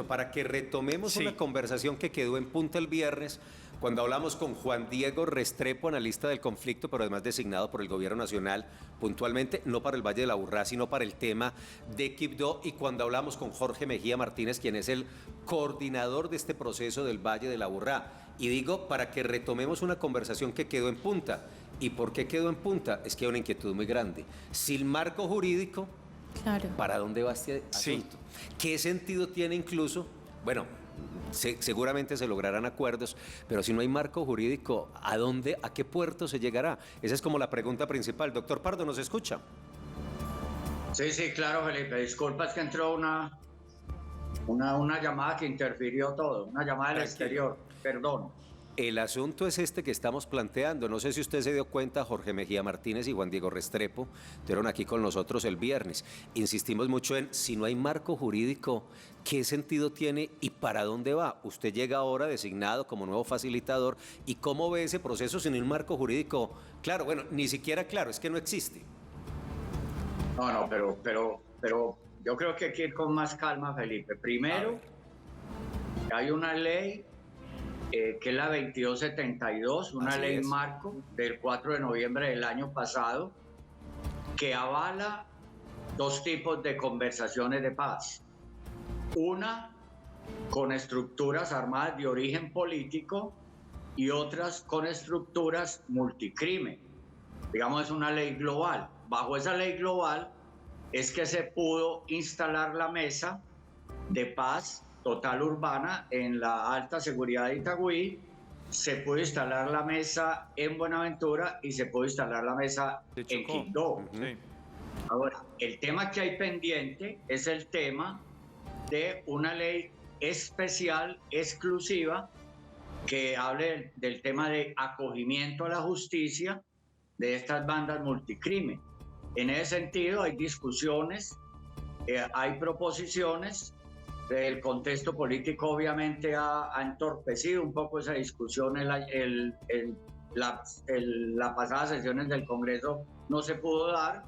para que retomemos una conversación que quedó en punta el viernes, cuando hablamos con Juan Diego Restrepo, analista del conflicto, pero además designado por el Gobierno Nacional, puntualmente, no para el Valle del Aburrá, sino para el tema de Quibdó, y cuando hablamos con Jorge Mejía Martínez, quien es el coordinador de este proceso del Valle del Aburrá. Y digo, para que retomemos una conversación que quedó en punta. ¿Y por qué quedó en punta? Es que hay una inquietud muy grande. Sin marco jurídico, claro, ¿para dónde va este asunto? ¿Qué sentido tiene incluso? Bueno, seguramente se lograrán acuerdos, pero si no hay marco jurídico, ¿a dónde, a qué puerto se llegará? Esa es como la pregunta principal. Doctor Pardo, ¿nos escucha? Sí, claro, Felipe. Disculpa, es que entró una llamada que interfirió todo, una llamada del exterior, perdón. El asunto es este que estamos planteando. No sé si usted se dio cuenta, Jorge Mejía Martínez y Juan Diego Restrepo estuvieron aquí con nosotros el viernes. Insistimos mucho en, si no hay marco jurídico, ¿qué sentido tiene y para dónde va? Usted llega ahora designado como nuevo facilitador, ¿y cómo ve ese proceso sin un marco jurídico? Claro, bueno, ni siquiera claro, es que no existe. No, pero yo creo que hay que ir con más calma, Felipe. Primero, hay una ley que es la 2272, una ley marco del 4 de noviembre del año pasado, que avala dos tipos de conversaciones de paz. Una con estructuras armadas de origen político y otras con estructuras multicrimen. Digamos, es una ley global. Bajo esa ley global es que se pudo instalar la mesa de paz total urbana en la alta seguridad de Itagüí, se pudo instalar la mesa en Buenaventura y se pudo instalar la mesa en Quibdó. Ahora, el tema que hay pendiente es el tema de una ley especial, exclusiva, que hable del tema de acogimiento a la justicia de estas bandas multicrimen. En ese sentido hay discusiones, hay proposiciones. El contexto político obviamente ha entorpecido un poco esa discusión. La pasada sesiones del Congreso no se pudo dar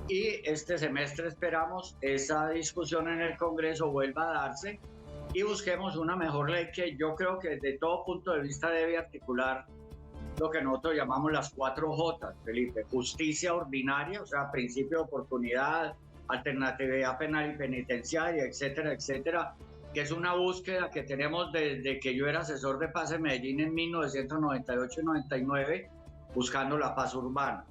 y este semestre esperamos esa discusión en el Congreso vuelva a darse y busquemos una mejor ley que yo creo que desde todo punto de vista debe articular lo que nosotros llamamos las 4 J, Felipe: justicia ordinaria, o sea, principio de oportunidad, alternatividad penal y penitenciaria, etcétera, etcétera, que es una búsqueda que tenemos desde que yo era asesor de paz en Medellín en 1998 y 99, buscando la paz urbana,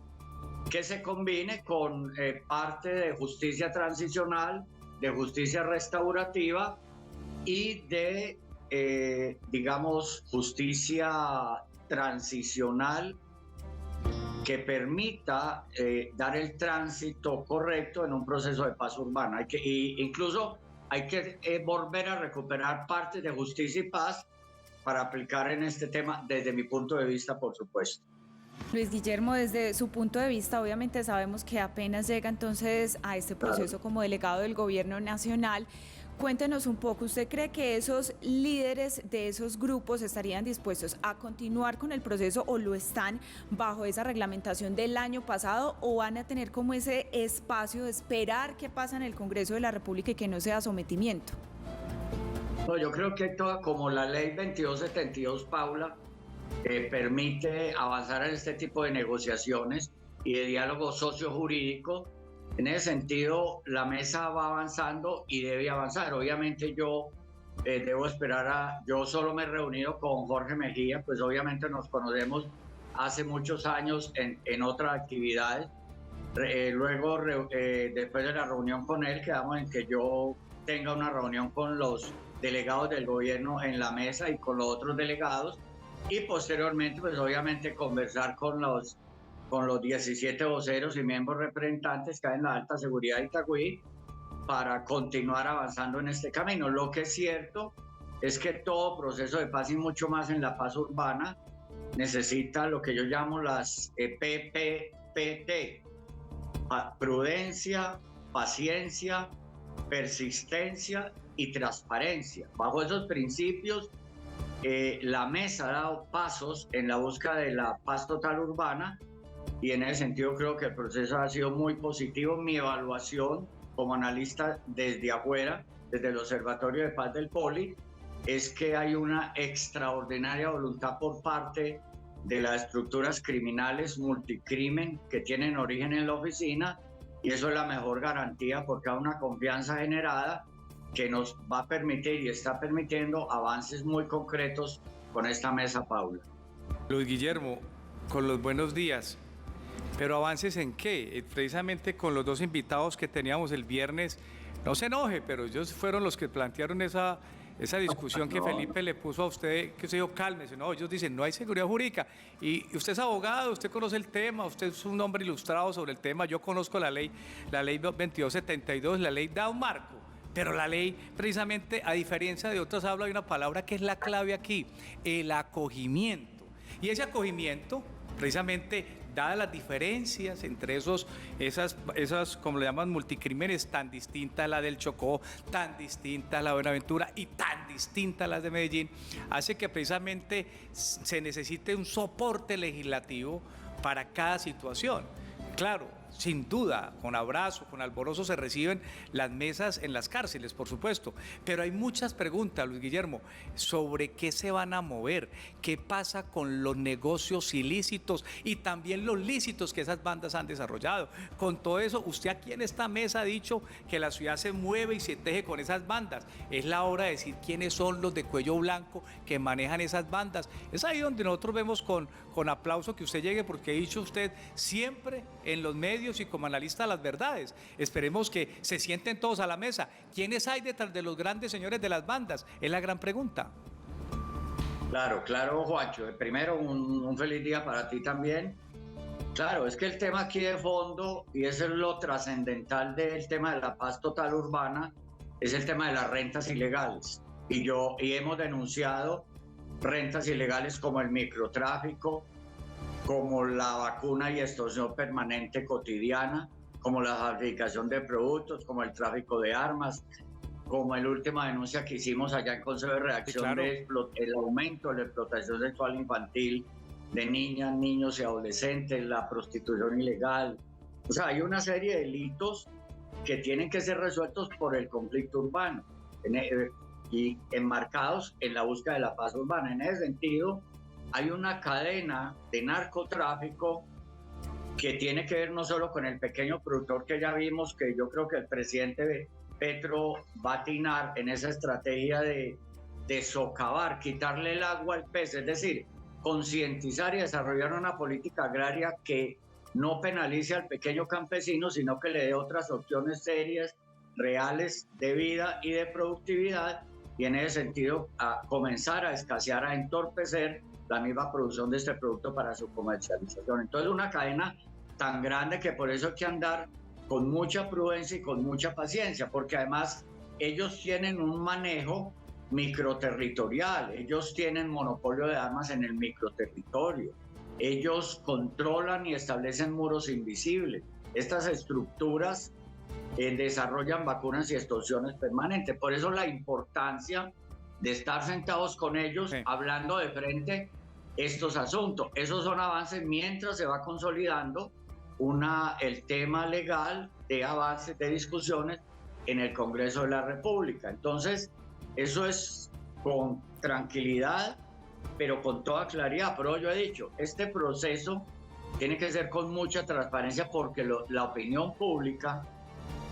que se combine con parte de justicia transicional, de justicia restaurativa y de, digamos, justicia transicional que permita dar el tránsito correcto en un proceso de paz urbana. Incluso hay que volver a recuperar partes de justicia y paz para aplicar en este tema desde mi punto de vista, por supuesto. Luis Guillermo, desde su punto de vista, obviamente sabemos que apenas llega entonces a este proceso como delegado del Gobierno Nacional. Cuéntenos un poco, ¿usted cree que esos líderes de esos grupos estarían dispuestos a continuar con el proceso o lo están bajo esa reglamentación del año pasado, o van a tener como ese espacio de esperar qué pasa en el Congreso de la República y que no sea sometimiento? No, yo creo que como la ley 2272, Paula, permite avanzar en este tipo de negociaciones y de diálogo sociojurídico. En ese sentido, la mesa va avanzando y debe avanzar. Obviamente yo debo esperar yo solo me he reunido con Jorge Mejía, pues obviamente nos conocemos hace muchos años en otras actividades. Luego, después de la reunión con él, quedamos en que yo tenga una reunión con los delegados del gobierno en la mesa y con los otros delegados, y posteriormente, pues obviamente conversar con los 17 voceros y miembros representantes que hay en la alta seguridad de Itagüí para continuar avanzando en este camino. Lo que es cierto es que todo proceso de paz y mucho más en la paz urbana necesita lo que yo llamo las PPPT: prudencia, paciencia, persistencia y transparencia. Bajo esos principios, la mesa ha dado pasos en la búsqueda de la paz total urbana, y en ese sentido creo que el proceso ha sido muy positivo. Mi evaluación como analista desde afuera, desde el Observatorio de Paz del Poli, es que hay una extraordinaria voluntad por parte de las estructuras criminales multicrimen que tienen origen en la oficina, y eso es la mejor garantía porque hay una confianza generada que nos va a permitir y está permitiendo avances muy concretos con esta mesa, Paula. Luis Guillermo, con los buenos días. ¿Pero avances en qué? Precisamente con los dos invitados que teníamos el viernes, no se enoje, pero ellos fueron los que plantearon esa discusión que Felipe le puso a usted, que se dijo, cálmese, no, ellos dicen, no hay seguridad jurídica, y usted es abogado, usted conoce el tema, usted es un hombre ilustrado sobre el tema, yo conozco la ley 2272, la ley da un marco, pero la ley, precisamente, a diferencia de otras, habla de una palabra que es la clave aquí, el acogimiento, y ese acogimiento, precisamente, dadas las diferencias entre esas, como le llaman, multicrímenes, tan distinta a la del Chocó, tan distinta a la de Buenaventura y tan distinta a las de Medellín, hace que precisamente se necesite un soporte legislativo para cada situación. Claro, sin duda, con abrazo, con alborozo se reciben las mesas en las cárceles, por supuesto, pero hay muchas preguntas, Luis Guillermo, sobre qué se van a mover, qué pasa con los negocios ilícitos y también los lícitos que esas bandas han desarrollado. Con todo eso, usted aquí en esta mesa ha dicho que la ciudad se mueve y se teje con esas bandas. Es la hora de decir quiénes son los de cuello blanco que manejan esas bandas. Es ahí donde nosotros vemos con aplauso que usted llegue, porque ha dicho usted siempre en los medios y como analista de las verdades. Esperemos que se sienten todos a la mesa. ¿Quiénes hay detrás de los grandes señores de las bandas? Es la gran pregunta. Claro, Juancho. Primero, un feliz día para ti también. Claro, es que el tema aquí de fondo, y eso es lo trascendental del tema de la paz total urbana, es el tema de las rentas ilegales. Y hemos denunciado rentas ilegales como el microtráfico, como la vacuna y extorsión permanente cotidiana, como la fabricación de productos, como el tráfico de armas, como la última denuncia que hicimos allá en Consejo de Redacción, sí, claro, el aumento de la explotación sexual infantil de niñas, niños y adolescentes, la prostitución ilegal. O sea, hay una serie de delitos que tienen que ser resueltos por el conflicto urbano y enmarcados en la búsqueda de la paz urbana. En ese sentido, hay una cadena de narcotráfico que tiene que ver no solo con el pequeño productor que ya vimos, que yo creo que el presidente Petro va a atinar en esa estrategia de socavar, quitarle el agua al pez, es decir, concientizar y desarrollar una política agraria que no penalice al pequeño campesino, sino que le dé otras opciones serias, reales de vida y de productividad, y en ese sentido a comenzar a escasear, a entorpecer la misma producción de este producto para su comercialización. Entonces, una cadena tan grande que por eso hay que andar con mucha prudencia y con mucha paciencia, porque además ellos tienen un manejo microterritorial, ellos tienen monopolio de armas en el microterritorio, ellos controlan y establecen muros invisibles. Estas estructuras desarrollan vacunas y extorsiones permanentes. Por eso la importancia de estar sentados con ellos, sí, hablando de frente estos asuntos. Esos son avances mientras se va consolidando el tema legal de avances, de discusiones en el Congreso de la República. Entonces, eso es con tranquilidad, pero con toda claridad. Pero yo he dicho, este proceso tiene que ser con mucha transparencia porque la opinión pública,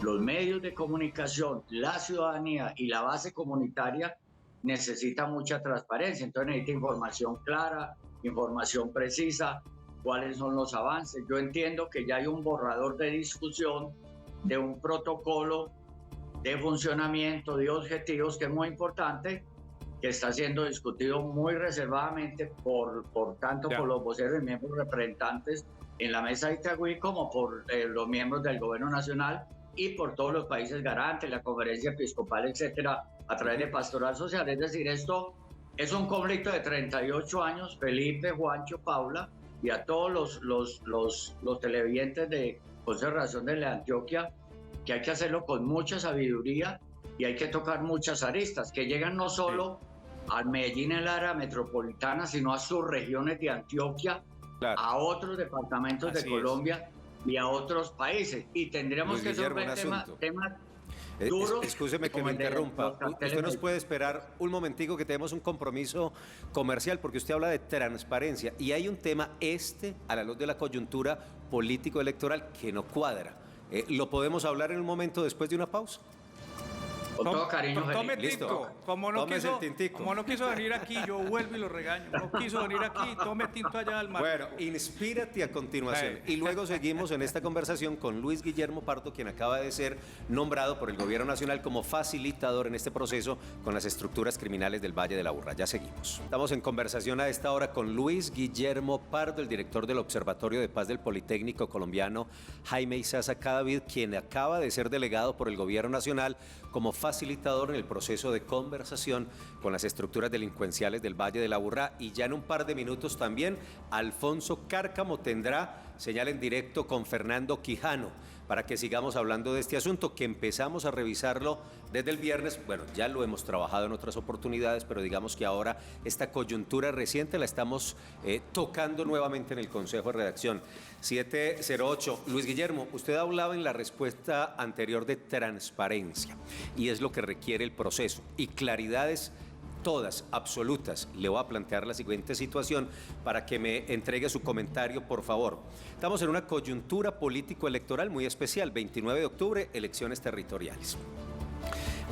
los medios de comunicación, la ciudadanía y la base comunitaria necesita mucha transparencia. Entonces necesita información clara, información precisa, cuáles son los avances. Yo entiendo que ya hay un borrador de discusión de un protocolo de funcionamiento, de objetivos, que es muy importante, que está siendo discutido muy reservadamente por los voceros y miembros representantes en la mesa de Itagüí, como por los miembros del gobierno nacional y por todos los países garantes, la conferencia episcopal, etcétera, a través de Pastoral Social. Es decir, esto es un conflicto de 38 años, Felipe, Juancho, Paula, y a todos los televidentes de Consejo de Redacción de la Antioquia, que hay que hacerlo con mucha sabiduría y hay que tocar muchas aristas, que llegan no solo al Medellín, en el área metropolitana, sino a sus regiones de Antioquia, claro, a otros departamentos de Colombia y a otros países. Y tendremos que resolver temas duros. Excúseme que me interrumpa. Usted nos puede esperar un momentico que tenemos un compromiso comercial porque usted habla de transparencia y hay un tema a la luz de la coyuntura político-electoral que no cuadra. ¿Lo podemos hablar en un momento después de una pausa? Con todo cariño, Tome Felipe. tinto. Como no quiso venir aquí, yo vuelvo y lo regaño. No quiso venir aquí, tome tinto allá al mar. Bueno, inspírate a continuación. Y luego seguimos en esta conversación con Luis Guillermo Pardo, quien acaba de ser nombrado por el Gobierno Nacional como facilitador en este proceso con las estructuras criminales del Valle de la Aburrá. Ya seguimos. Estamos en conversación a esta hora con Luis Guillermo Pardo, el director del Observatorio de Paz del Politécnico Colombiano, Jaime Isaza Cadavid, quien acaba de ser delegado por el Gobierno Nacional como facilitador en el proceso de conversación con las estructuras delincuenciales del Valle de la Aburrá. Y ya en un par de minutos también Alfonso Cárcamo tendrá señal en directo con Fernando Quijano para que sigamos hablando de este asunto, que empezamos a revisarlo desde el viernes. Bueno, ya lo hemos trabajado en otras oportunidades, pero digamos que ahora esta coyuntura reciente la estamos tocando nuevamente en el Consejo de Redacción. 708. Luis Guillermo, usted hablaba en la respuesta anterior de transparencia y es lo que requiere el proceso y claridades todas, absolutas. Le voy a plantear la siguiente situación para que me entregue su comentario, por favor. Estamos en una coyuntura político-electoral muy especial, 29 de octubre, elecciones territoriales.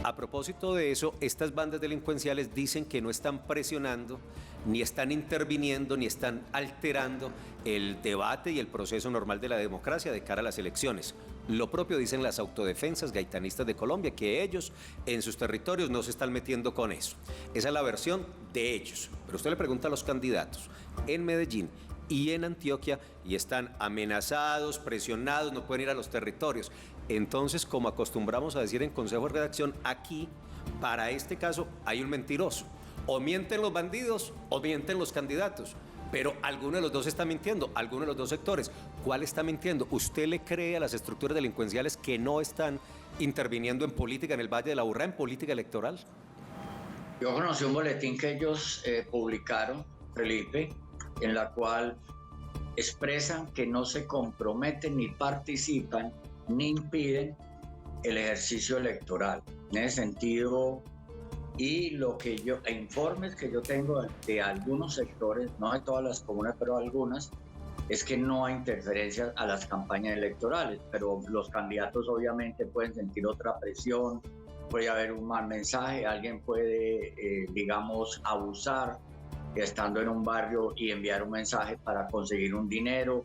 A propósito de eso, estas bandas delincuenciales dicen que no están presionando, ni están interviniendo, ni están alterando el debate y el proceso normal de la democracia de cara a las elecciones. Lo propio dicen las autodefensas gaitanistas de Colombia, que ellos en sus territorios no se están metiendo con eso. Esa es la versión de ellos. Pero usted le pregunta a los candidatos en Medellín y en Antioquia y están amenazados, presionados, no pueden ir a los territorios. Entonces, como acostumbramos a decir en Consejo de Redacción, aquí, para este caso, hay un mentiroso. O mienten los bandidos o mienten los candidatos. Pero alguno de los dos está mintiendo, alguno de los dos sectores. ¿Cuál está mintiendo? ¿Usted le cree a las estructuras delincuenciales que no están interviniendo en política en el Valle de la Aburrá, en política electoral? Yo conocí un boletín que ellos publicaron, Felipe, en la cual expresan que no se comprometen ni participan ni impiden el ejercicio electoral. En ese sentido, y informes que yo tengo de algunos sectores, no de todas las comunas, pero algunas, es que no hay interferencias a las campañas electorales, pero los candidatos obviamente pueden sentir otra presión, puede haber un mal mensaje, alguien puede, abusar estando en un barrio y enviar un mensaje para conseguir un dinero.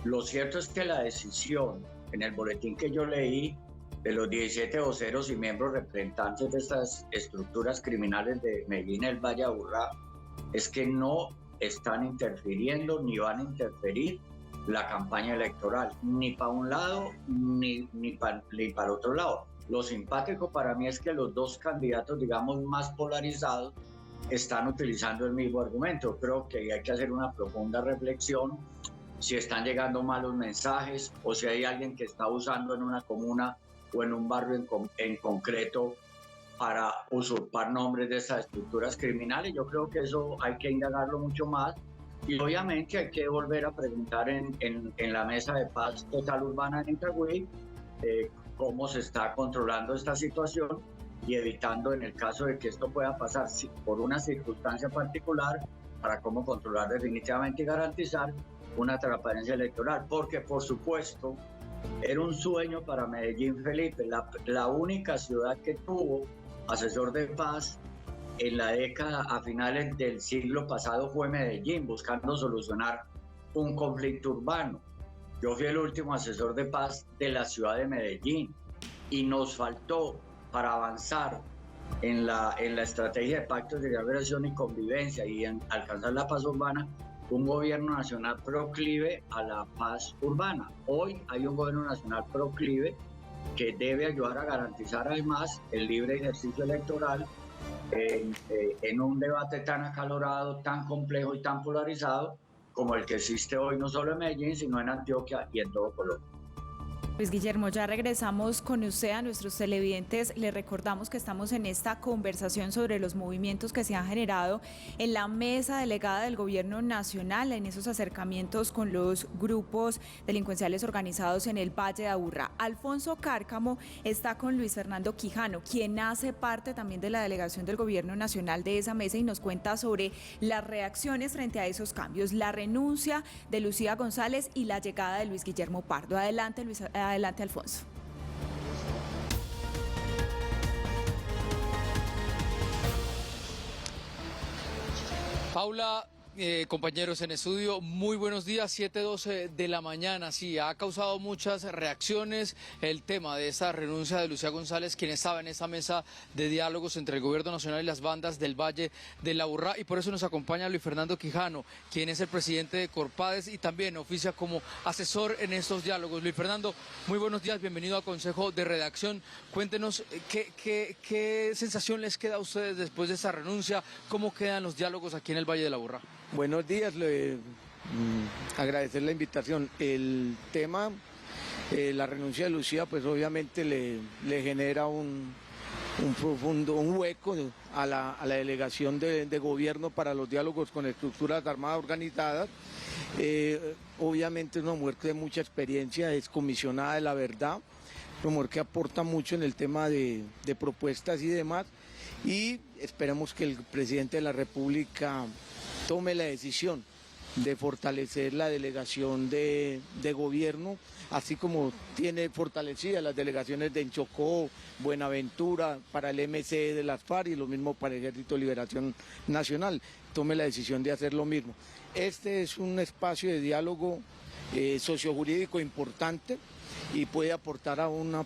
Lo cierto es que la decisión, en el boletín que yo leí, de los 17 voceros y miembros representantes de estas estructuras criminales de Medellín, el Valle de Aburrá, es que no están interfiriendo ni van a interferir la campaña electoral, ni para un lado ni para el otro lado. Lo simpático para mí es que los dos candidatos, digamos, más polarizados, están utilizando el mismo argumento. Creo que hay que hacer una profunda reflexión si están llegando malos mensajes o si hay alguien que está usando en una comuna o en un barrio en concreto para usurpar nombres de esas estructuras criminales. Yo creo que eso hay que indagarlo mucho más y obviamente hay que volver a preguntar en la mesa de paz total urbana en Itagüí cómo se está controlando esta situación y evitando, en el caso de que esto pueda pasar por una circunstancia particular, para cómo controlar definitivamente y garantizar una transparencia electoral, porque por supuesto era un sueño para Medellín, Felipe, la única ciudad que tuvo asesor de paz en la década a finales del siglo pasado fue Medellín, buscando solucionar un conflicto urbano. Yo fui el último asesor de paz de la ciudad de Medellín y nos faltó para avanzar en la estrategia de pactos de liberación y convivencia y en alcanzar la paz urbana, un gobierno nacional proclive a la paz urbana. Hoy hay un gobierno nacional proclive que debe ayudar a garantizar además el libre ejercicio electoral en un debate tan acalorado, tan complejo y tan polarizado como el que existe hoy, no solo en Medellín, sino en Antioquia y en todo Colombia. Luis Guillermo, ya regresamos con usted. A nuestros televidentes les recordamos que estamos en esta conversación sobre los movimientos que se han generado en la mesa delegada del Gobierno Nacional, en esos acercamientos con los grupos delincuenciales organizados en el Valle de Aburrá. Alfonso Cárcamo está con Luis Fernando Quijano, quien hace parte también de la delegación del Gobierno Nacional de esa mesa, y nos cuenta sobre las reacciones frente a esos cambios, la renuncia de Lucía González y la llegada de Luis Guillermo Pardo. Adelante, Alfonso. Paula, compañeros en estudio, muy buenos días, 7:12 de la mañana. Sí, ha causado muchas reacciones el tema de esa renuncia de Lucía González, quien estaba en esa mesa de diálogos entre el Gobierno Nacional y las bandas del Valle del Aburrá, y por eso nos acompaña Luis Fernando Quijano, quien es el presidente de Corpades y también oficia como asesor en estos diálogos. Luis Fernando, muy buenos días, bienvenido a Consejo de Redacción. Cuéntenos qué sensación les queda a ustedes después de esa renuncia, cómo quedan los diálogos aquí en el Valle del Aburrá. Buenos días, agradecer la invitación. El tema, la renuncia de Lucía, pues obviamente le genera un hueco a la delegación de gobierno para los diálogos con estructuras armadas organizadas. Obviamente es una mujer de mucha experiencia, es comisionada de la verdad, una mujer que aporta mucho en el tema de propuestas y demás, y esperemos que el presidente de la República tome la decisión de fortalecer la delegación de gobierno, así como tiene fortalecidas las delegaciones de Chocó, Buenaventura, para el MC de las FARC y lo mismo para el Ejército de Liberación Nacional. Tome la decisión de hacer lo mismo. Este es un espacio de diálogo sociojurídico importante y puede aportar a una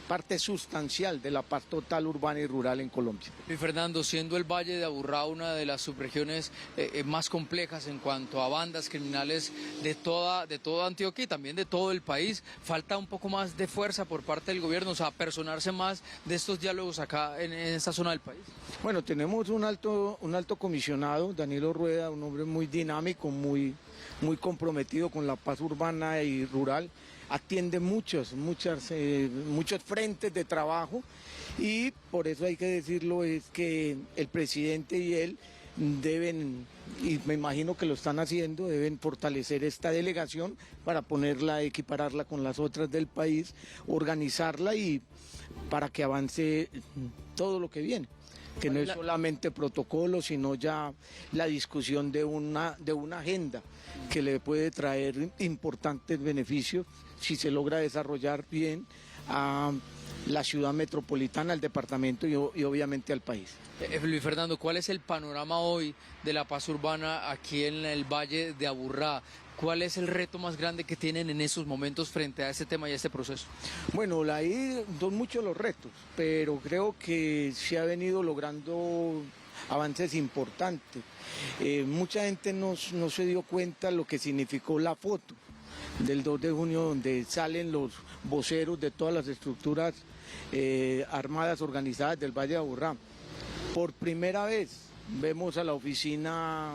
parte sustancial de la paz total urbana y rural en Colombia. Luis Fernando, siendo el Valle de Aburrá una de las subregiones más complejas en cuanto a bandas criminales de toda Antioquia y también de todo el país, falta un poco más de fuerza por parte del gobierno, o sea, personarse más de estos diálogos acá en esta zona del país. Bueno, tenemos un alto comisionado, Danilo Rueda, un hombre muy dinámico, muy comprometido con la paz urbana y rural. Atiende muchos frentes de trabajo, y por eso hay que decirlo, es que el presidente y él deben, y me imagino que lo están haciendo, deben fortalecer esta delegación para equipararla con las otras del país, organizarla y para que avance todo lo que viene, que no es solamente protocolo, sino ya la discusión de una agenda que le puede traer importantes beneficios si se logra desarrollar bien a la ciudad metropolitana, al departamento y obviamente al país. Luis Fernando, ¿cuál es el panorama hoy de la paz urbana aquí en el Valle de Aburrá? ¿Cuál es el reto más grande que tienen en esos momentos frente a este tema y a este proceso? Bueno, ahí son muchos los retos, pero creo que se ha venido logrando avances importantes. Mucha gente no se dio cuenta lo que significó la foto del 2 de junio, donde salen los voceros de todas las estructuras armadas organizadas del Valle de Aburrá. Por primera vez vemos a la oficina,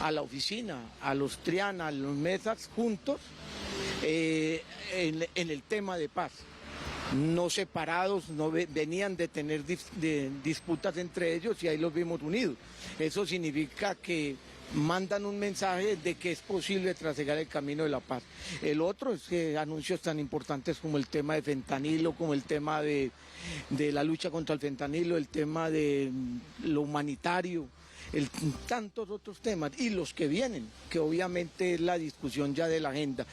a los Triana, a los Mesas juntos en el tema de paz. No separados, venían de tener disputas entre ellos y ahí los vimos unidos. Eso significa que mandan un mensaje de que es posible trasegar el camino de la paz. El otro es que anuncios tan importantes como el tema de fentanilo, como el tema de la lucha contra el fentanilo, el tema de lo humanitario, tantos otros temas y los que vienen, que obviamente es la discusión ya de la agenda.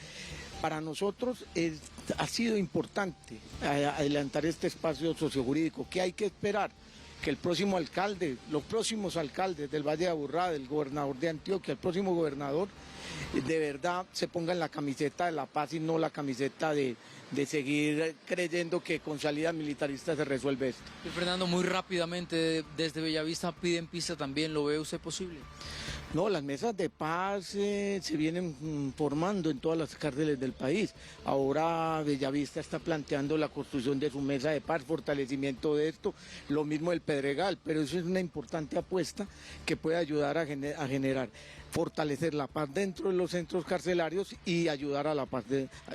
Para nosotros ha sido importante adelantar este espacio sociojurídico. ¿Qué hay que esperar? Que el próximo alcalde, los próximos alcaldes del Valle de Aburrá, del gobernador de Antioquia, el próximo gobernador, de verdad se pongan la camiseta de la paz y no la camiseta de seguir creyendo que con salida militarista se resuelve esto. Y Fernando, muy rápidamente, desde Bellavista piden pista también, ¿lo ve usted posible? No, las mesas de paz se vienen formando en todas las cárceles del país. Ahora Bellavista está planteando la construcción de su mesa de paz, fortalecimiento de esto, lo mismo el Pedregal, pero eso es una importante apuesta que puede ayudar a generar. fortalecer la paz dentro de los centros carcelarios y ayudar a la paz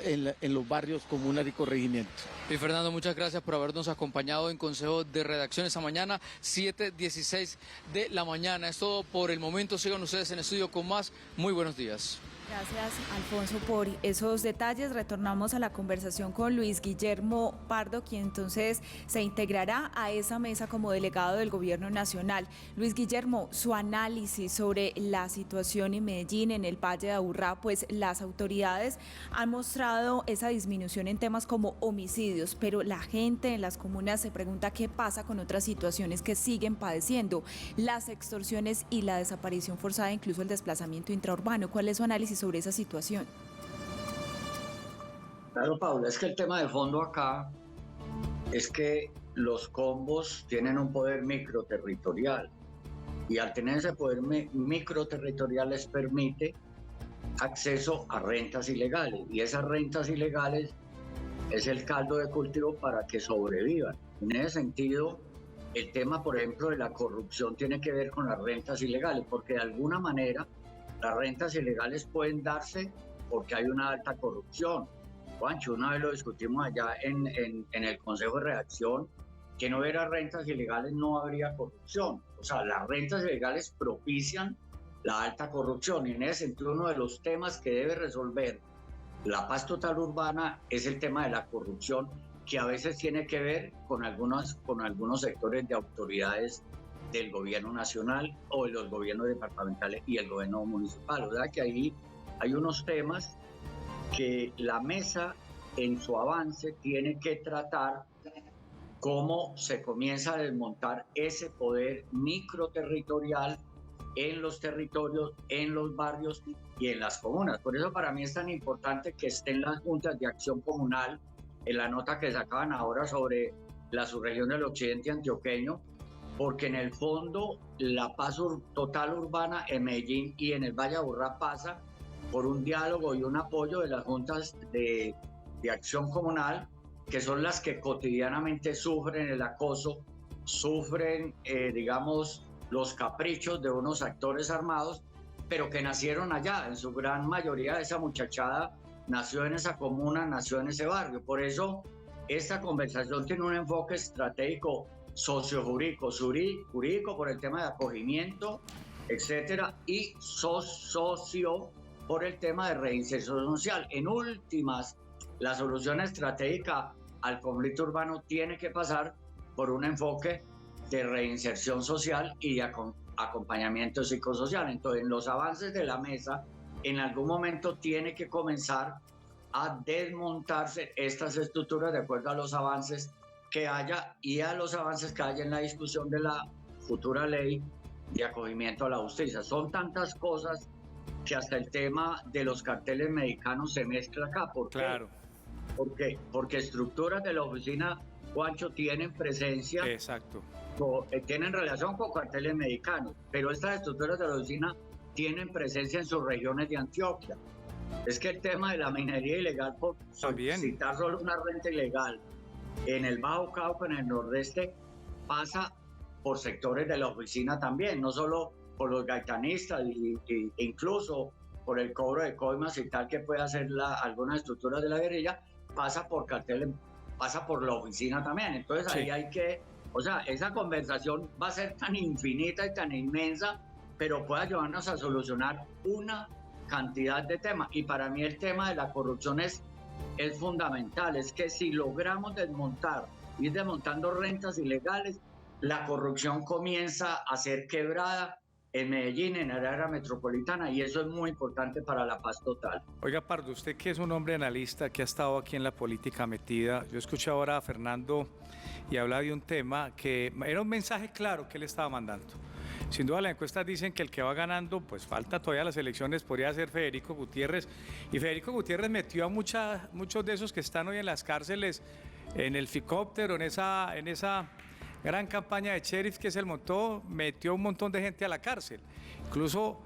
en los barrios, comunas y corregimientos. Y Fernando, muchas gracias por habernos acompañado en Consejo de Redacción esta mañana, 7:16 de la mañana. Es todo por el momento. Sigan ustedes en estudio con más. Muy buenos días. Gracias, Alfonso, por esos detalles. Retornamos a la conversación con Luis Guillermo Pardo, quien entonces se integrará a esa mesa como delegado del Gobierno Nacional. Luis Guillermo, su análisis sobre la situación en Medellín, en el Valle de Aburrá, pues las autoridades han mostrado esa disminución en temas como homicidios, pero la gente en las comunas se pregunta qué pasa con otras situaciones que siguen padeciendo, las extorsiones y la desaparición forzada, incluso el desplazamiento intraurbano. ¿Cuál es su análisis sobre esa situación? Claro, Paula, es que el tema de fondo acá es que los combos tienen un poder microterritorial y al tener ese poder microterritorial les permite acceso a rentas ilegales y esas rentas ilegales es el caldo de cultivo para que sobrevivan. En ese sentido, el tema, por ejemplo, de la corrupción tiene que ver con las rentas ilegales, porque de alguna manera las rentas ilegales pueden darse porque hay una alta corrupción. Juancho, una vez lo discutimos allá en el Consejo de Redacción, que no hubiera rentas ilegales no habría corrupción. O sea, las rentas ilegales propician la alta corrupción y en ese sentido uno de los temas que debe resolver la paz total urbana es el tema de la corrupción, que a veces tiene que ver con algunos sectores de autoridades del gobierno nacional o de los gobiernos departamentales y el gobierno municipal. O sea que ahí hay unos temas que la mesa en su avance tiene que tratar cómo se comienza a desmontar ese poder microterritorial en los territorios, en los barrios y en las comunas. Por eso para mí es tan importante que estén las juntas de acción comunal en la nota que sacaban ahora sobre la subregión del occidente antioqueño, porque en el fondo la paz total urbana en Medellín y en el Valle de Aburrá pasa por un diálogo y un apoyo de las juntas de acción comunal, que son las que cotidianamente sufren el acoso, sufren, digamos, los caprichos de unos actores armados, pero que nacieron allá. En su gran mayoría esa muchachada nació en esa comuna, nació en ese barrio. Por eso esta conversación tiene un enfoque estratégico sociojurídico, jurídico por el tema de acogimiento, etcétera, y socio por el tema de reinserción social. En últimas, la solución estratégica al conflicto urbano tiene que pasar por un enfoque de reinserción social y de acompañamiento psicosocial. Entonces, en los avances de la mesa, en algún momento tiene que comenzar a desmontarse estas estructuras de acuerdo a los avances que haya y a los avances que haya en la discusión de la futura ley de acogimiento a la justicia. Son tantas cosas que hasta el tema de los carteles mexicanos se mezcla acá. ¿Por qué? Claro. Porque estructuras de la oficina, Juancho, tienen presencia. Exacto. Tienen relación con carteles mexicanos, pero estas estructuras de la oficina tienen presencia en sus regiones de Antioquia. Es que el tema de la minería ilegal, por citar solo una renta ilegal, en el Bajo Cauca, en el Nordeste, pasa por sectores de la oficina también, no solo por los gaitanistas e incluso por el cobro de coimas y tal que puede hacer algunas estructuras de la guerrilla, pasa por carteles, pasa por la oficina también. Entonces ahí hay que, o sea, esa conversación va a ser tan infinita y tan inmensa, pero puede ayudarnos a solucionar una cantidad de temas. Y para mí el tema de la corrupción es fundamental. Es que si logramos ir desmontando rentas ilegales, la corrupción comienza a ser quebrada en Medellín, en el área metropolitana, y eso es muy importante para la paz total. Oiga, Pardo, usted que es un hombre analista que ha estado aquí en la política metida, yo escuché ahora a Fernando y habla de un tema que era un mensaje claro que él estaba mandando. Sin duda las encuestas dicen que el que va ganando, pues falta todavía las elecciones, podría ser Federico Gutiérrez, y Federico Gutiérrez metió a muchos de esos que están hoy en las cárceles en el ficóptero, en esa gran campaña de sheriff que se metió un montón de gente a la cárcel. Incluso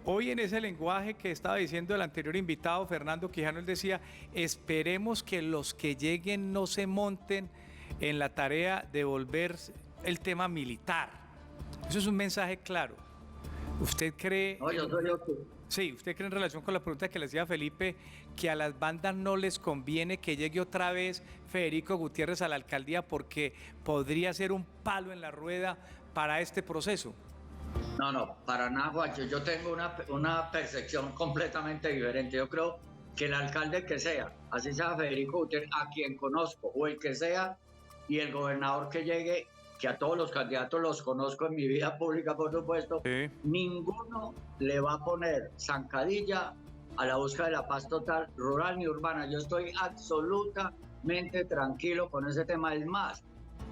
hoy en ese lenguaje que estaba diciendo el anterior invitado, Fernando Quijano, él decía, esperemos que los que lleguen no se monten en la tarea de volver el tema militar. Eso es un mensaje claro. ¿Usted cree... No, yo soy yo que... Sí, ¿usted cree en relación con la pregunta que le hacía Felipe que a las bandas no les conviene que llegue otra vez Federico Gutiérrez a la alcaldía porque podría ser un palo en la rueda para este proceso? No, para nada, Juancho. Yo tengo una percepción completamente diferente. Yo creo que el alcalde que sea, así sea Federico Gutiérrez, a quien conozco, o el que sea, y el gobernador que llegue, que a todos los candidatos los conozco en mi vida pública, por supuesto, Sí. ninguno le va a poner zancadilla a la búsqueda de la paz total, rural ni urbana. Yo estoy absolutamente tranquilo con ese tema. Es más,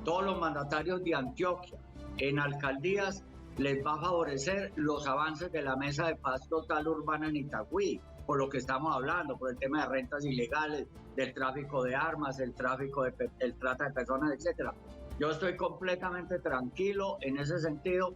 todos los mandatarios de Antioquia en alcaldías les va a favorecer los avances de la Mesa de Paz Total Urbana en Itagüí, por lo que estamos hablando, por el tema de rentas ilegales, del tráfico de armas, el trata de personas, etcétera. Yo estoy completamente tranquilo en ese sentido.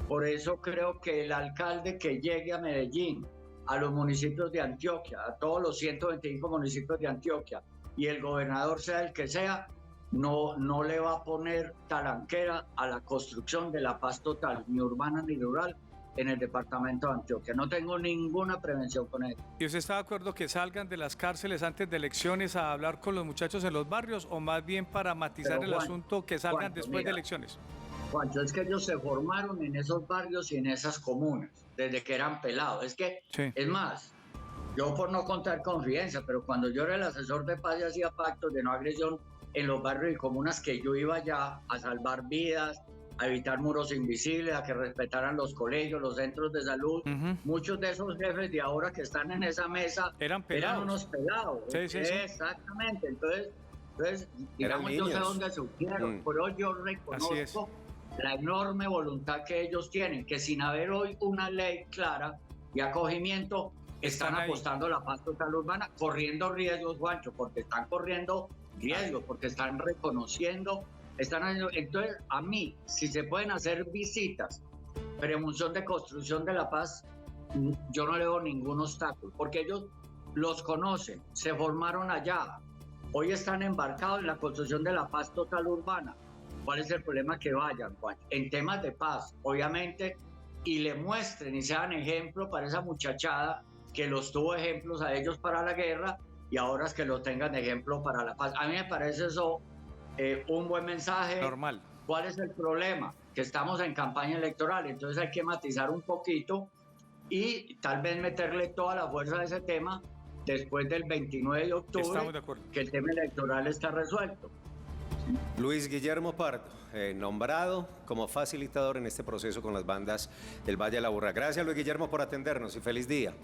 Por eso creo que el alcalde que llegue a Medellín, a los municipios de Antioquia, a todos los 125 municipios de Antioquia, y el gobernador sea el que sea, no le va a poner talanquera a la construcción de la paz total, ni urbana ni rural, en el departamento de Antioquia. No tengo ninguna prevención con él. ¿Y usted está de acuerdo que salgan de las cárceles antes de elecciones a hablar con los muchachos en los barrios o más bien para matizar el asunto que salgan después de elecciones? Juancho, es que ellos se formaron en esos barrios y en esas comunas desde que eran pelados. Es que, sí. Es más, yo por no contar confidencia, pero cuando yo era el asesor de paz y hacía pactos de no agresión en los barrios y comunas que yo iba allá a salvar vidas, a evitar muros invisibles, a que respetaran los colegios, los centros de salud. Muchos de esos jefes de ahora que están en esa mesa eran unos pelados. Sí. Exactamente. Entonces digamos, yo sé dónde surgieron, pero yo reconozco la enorme voluntad que ellos tienen, que sin haber hoy una ley clara y acogimiento, están apostando a la paz total urbana, corriendo riesgos, Juancho, porque están corriendo riesgos, porque están reconociendo. Entonces, a mí, si se pueden hacer visitas, premunción de construcción de la paz, yo no le veo ningún obstáculo, porque ellos los conocen, se formaron allá, hoy están embarcados en la construcción de la paz total urbana. ¿Cuál es el problema? Que vayan, Juan, en temas de paz, obviamente, y le muestren y sean ejemplo para esa muchachada que los tuvo ejemplos a ellos para la guerra y ahora es que los tengan de ejemplo para la paz. A mí me parece eso un buen mensaje. Normal. ¿Cuál es el problema? Que estamos en campaña electoral, entonces hay que matizar un poquito y tal vez meterle toda la fuerza a ese tema después del 29 de octubre, Estamos de acuerdo. Que el tema electoral está resuelto. Luis Guillermo Pardo, nombrado como facilitador en este proceso con las bandas del Valle de la Aburrá. Gracias, Luis Guillermo, por atendernos y feliz día.